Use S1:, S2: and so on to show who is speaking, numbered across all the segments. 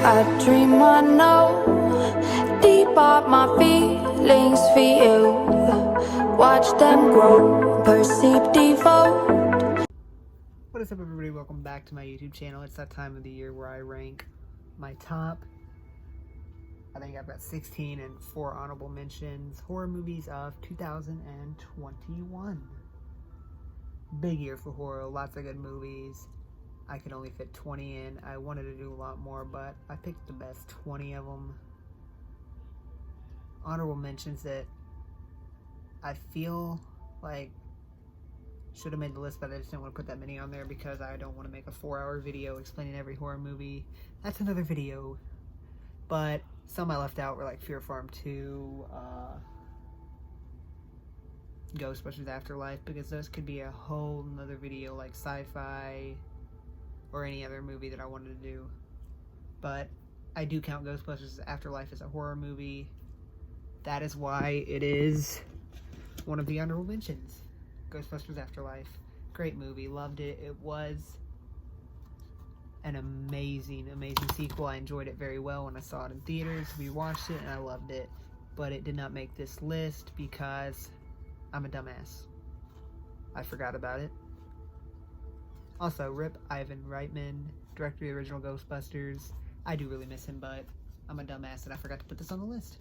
S1: I dream I know deep up my feelings for you. Watch them grow, perceive, devote.
S2: What is up, everybody? Welcome back to my YouTube channel. It's that time of the year where I rank my top, I think I've got 16 and 4 honorable mentions, horror movies of 2021. Big year for horror, lots of good movies. I could only fit 20 in. I wanted to do a lot more, but I picked the best 20 of them. Honorable mentions that I feel like should have made the list, but I just didn't want to put that many on there because I don't want to make a 4-hour video explaining every horror movie. That's another video. But some I left out were like Fear Farm 2, Ghostbusters Afterlife, because those could be a whole nother video, like sci-fi or any other movie that I wanted to do. But I do count Ghostbusters Afterlife as a horror movie. That is why it is one of the honorable mentions. Ghostbusters Afterlife, great movie, loved it. It was an amazing sequel. I enjoyed it very well when I saw it in theaters. We watched it and I loved it, but it did not make this list because I'm a dumbass. I forgot about it. Also, rip Ivan Reitman, director of the original Ghostbusters. I do really miss him, but I'm a dumbass and I forgot to put this on the list.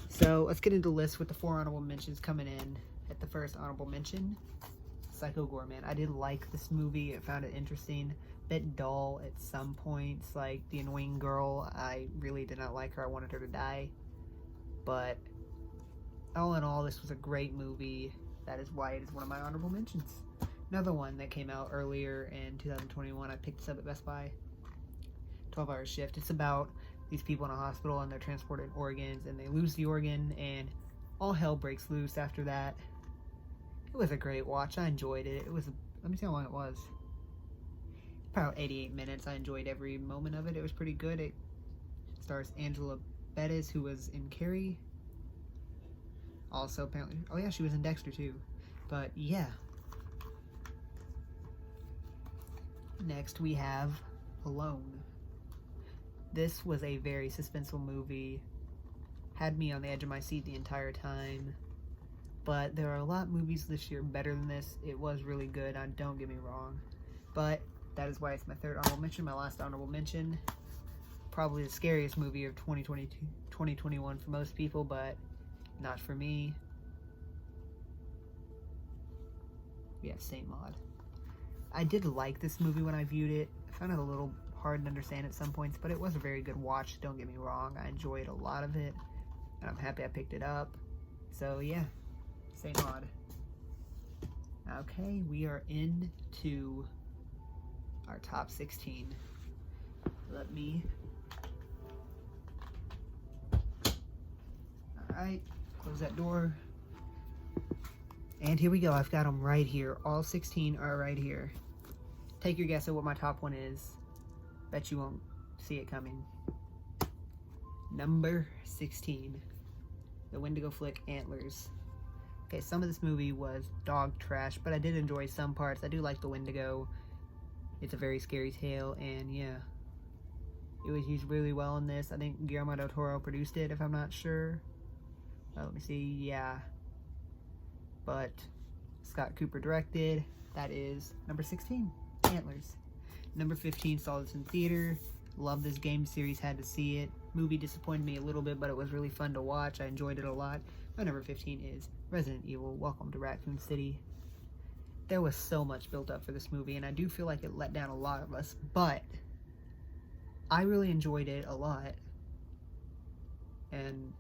S2: So let's get into the list with the 4 honorable mentions coming in. At the first honorable mention, Psycho Goreman. I did like this movie. I found it interesting. Bit dull at some points, like the annoying girl. I really did not like her. I wanted her to die. But all in all, this was a great movie. That is why it is one of my honorable mentions. Another one that came out earlier in 2021, I picked this up at Best Buy. 12-hour shift. It's about these people in a hospital and they're transporting organs and they lose the organ and all hell breaks loose after that. It was a great watch. I enjoyed it. It was, let me see how long it was. About 88 minutes. I enjoyed every moment of it. It was pretty good. It stars Angela Bettis, who was in Carrie. Also, apparently, oh yeah, she was in Dexter too. But yeah. Next we have Alone. This was a very suspenseful movie. Had me on the edge of my seat the entire time. But there are a lot of movies this year better than this. It was really good, don't get me wrong. But that is why it's my third honorable mention. My last honorable mention. Probably the scariest movie of 2021 for most people, but not for me. We have Saint Maud. I did like this movie when I viewed it. I found it a little hard to understand at some points, but it was a very good watch, don't get me wrong. I enjoyed a lot of it, and I'm happy I picked it up. So yeah, Saint Maud. Okay, we are into our top 16. Let me... Alright, close that door. And here we go. I've got them right here. All 16 are right here. Take your guess at what my top one is. Bet you won't see it coming. Number 16. The Wendigo flick Antlers. Okay, some of this movie was dog trash, but I did enjoy some parts. I do like the Wendigo. It's a very scary tale, and yeah. It was used really well in this. I think Guillermo del Toro produced it, if I'm not sure. Let me see, yeah. But Scott Cooper directed. That is number 16, Antlers. Number 15, saw this in theater. Love this game series, had to see it. Movie disappointed me a little bit, but it was really fun to watch. I enjoyed it a lot. My number 15 is Resident Evil, Welcome to Raccoon City. There was so much built up for this movie, and I do feel like it let down a lot of us, but I really enjoyed it a lot. And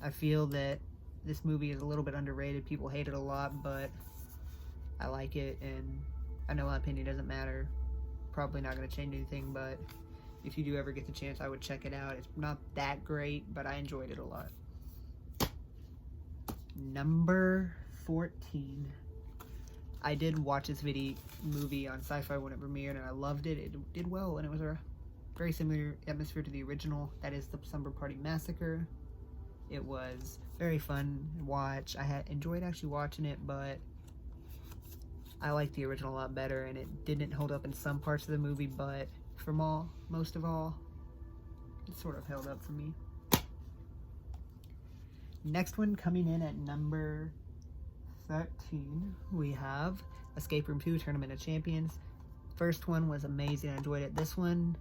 S2: I feel that this movie is a little bit underrated. People hate it a lot, but I like it, and I know my opinion doesn't matter. Probably not going to change anything, but if you do ever get the chance, I would check it out. It's not that great, but I enjoyed it a lot. Number 14. I did watch this movie on Sci-Fi when it premiered, and I loved it. It did well, and it was a very similar atmosphere to the original. That is the Slumber Party Massacre. It was very fun to watch. I had enjoyed actually watching it, but I like the original a lot better, and it didn't hold up in some parts of the movie, but most of all, it sort of held up for me. Next one coming in at number 13, we have Escape Room 2 Tournament of Champions. First one was amazing. I enjoyed it. This one,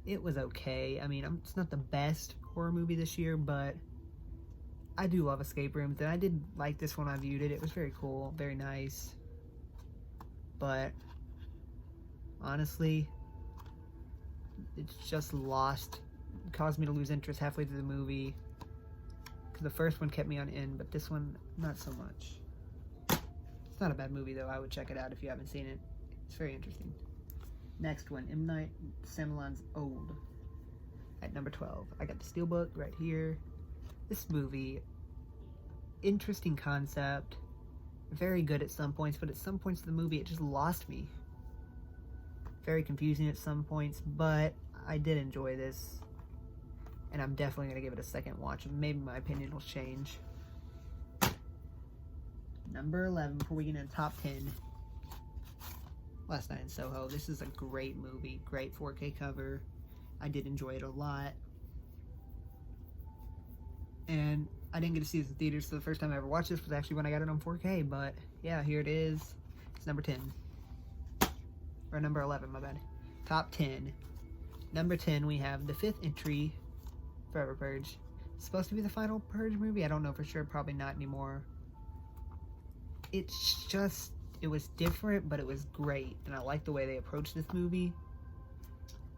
S2: it was okay. I mean, it's not the best horror movie this year, but I do love escape rooms, and I did like this one. I viewed it. It was very cool, very nice. But honestly, it's just caused me to lose interest halfway through the movie. Because the first one kept me on end, but this one, not so much. It's not a bad movie, though. I would check it out if you haven't seen it. It's very interesting. Next one, M. Night Shyamalan's Old. At number 12. I got the Steelbook right here. This movie, interesting concept, very good at some points, but at some points of the movie it just lost me. Very confusing at some points, but I did enjoy this, and I'm definitely going to give it a second watch, and maybe my opinion will change. Number 11, before we get into top 10, Last Night in Soho. This is a great movie, great 4K cover. I did enjoy it a lot. And I didn't get to see this in theaters, so the first time I ever watched this was actually when I got it on 4K, but yeah, here it is. It's number 10. Or number 11, my bad. Top 10. Number 10, we have the 5th entry, Forever Purge. It's supposed to be the final Purge movie. I don't know for sure, probably not anymore. It's just, it was different, but it was great, and I like the way they approached this movie,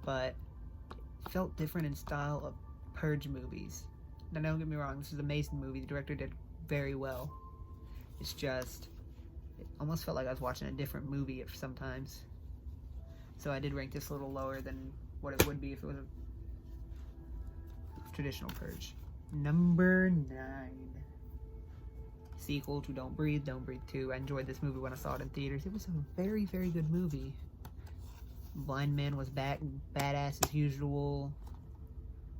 S2: but it felt different in style of Purge movies. Now, don't get me wrong, this is an amazing movie. The director did very well. It's just, it almost felt like I was watching a different movie sometimes. So I did rank this a little lower than what it would be if it was a traditional Purge. Number 9. Sequel to Don't Breathe 2. I enjoyed this movie when I saw it in theaters. It was a very, very good movie. Blind Man was badass as usual.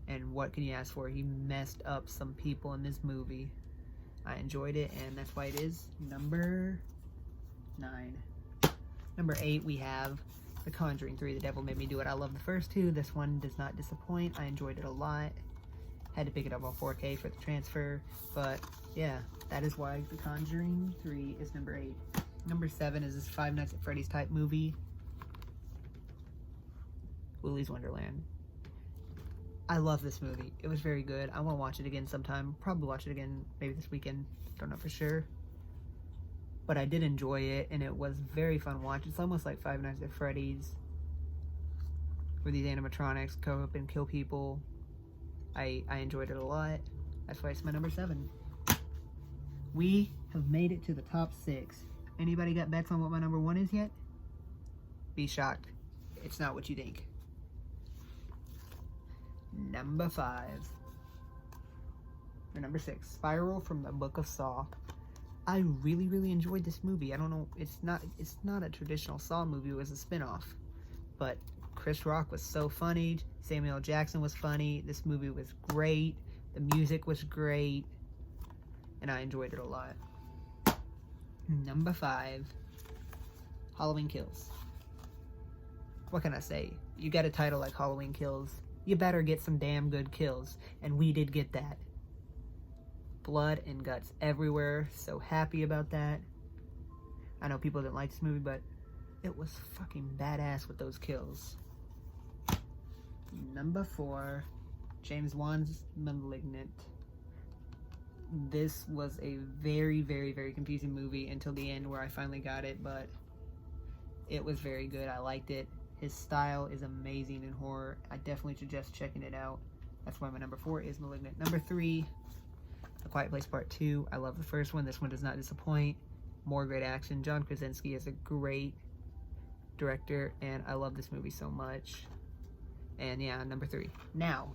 S2: And what can you ask for? He messed up some people in this movie. I enjoyed it, and that's why it is number 9. Number 8, we have The Conjuring 3, The Devil Made Me Do It. I love the first two. This one does not disappoint. I enjoyed it a lot. Had to pick it up on 4K for the transfer. But, yeah, that is why The Conjuring 3 is number 8. Number 7 is this Five Nights at Freddy's type movie. Willy's Wonderland. I love this movie. It was very good. I want to watch it again sometime. Probably watch it again maybe this weekend. Don't know for sure. But I did enjoy it, and it was very fun to watch. It's almost like Five Nights at Freddy's, where these animatronics go up and kill people. I enjoyed it a lot. That's why it's my number 7. We have made it to the top 6. Anybody got bets on what my number 1 is yet? Be shocked. It's not what you think. Number 5. Or number 6. Spiral from the Book of Saw. I really, really enjoyed this movie. I don't know, it's not a traditional Saw movie. It was a spin-off. But Chris Rock was so funny. Samuel L. Jackson was funny. This movie was great. The music was great. And I enjoyed it a lot. Number 5. Halloween Kills. What can I say? You got a title like Halloween Kills, you better get some damn good kills. And we did get that. Blood and guts everywhere. So happy about that. I know people didn't like this movie, but it was fucking badass with those kills. Number 4. James Wan's Malignant. This was a very, very, very confusing movie until the end where I finally got it, but it was very good. I liked it. His style is amazing in horror. I definitely suggest checking it out. That's why my number 4 is Malignant. Number 3, A Quiet Place Part 2. I love the first one. This one does not disappoint. More great action. John Krasinski is a great director, and I love this movie so much. And yeah, number 3. Now,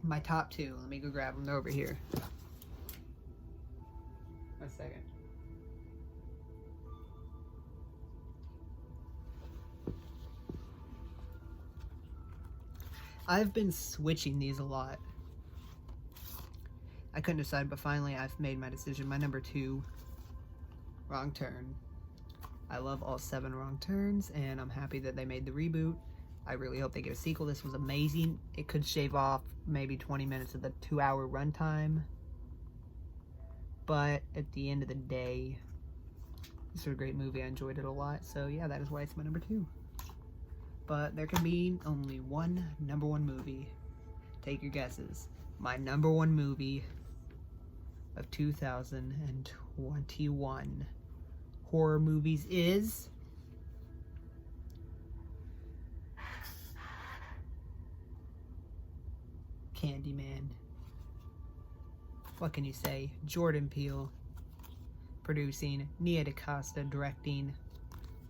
S2: my top 2. Let me go grab them. They're over here. 1 second. I've been switching these a lot. I couldn't decide, but finally I've made my decision. My number 2 Wrong Turn. I love all 7 Wrong Turns, and I'm happy that they made the reboot. I really hope they get a sequel. This was amazing. It could shave off maybe 20 minutes of the 2-hour runtime. But at the end of the day, this was a great movie. I enjoyed it a lot. So yeah, that is why it's my number 2. But there can be only one number 1 movie. Take your guesses. My number 1 movie of 2021 horror movies is Candyman. What can you say? Jordan Peele producing, Nia DaCosta directing.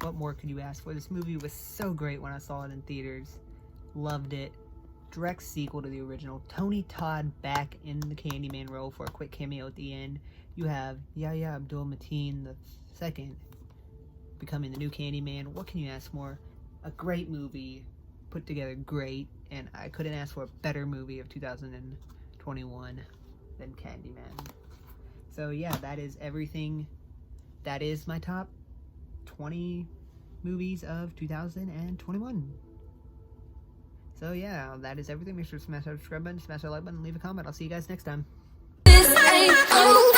S2: What more could you ask for? This movie was so great when I saw it in theaters. Loved it. Direct sequel to the original. Tony Todd back in the Candyman role for a quick cameo at the end. You have Yahya Abdul-Mateen II becoming the new Candyman. What can you ask more? A great movie, put together great, and I couldn't ask for a better movie of 2021 than Candyman. So yeah, that is everything. That is my top 20 movies of 2021. So yeah, that is everything. Make sure to smash that subscribe button, smash that like button, leave a comment. I'll see you guys next time.
S1: This ain't over.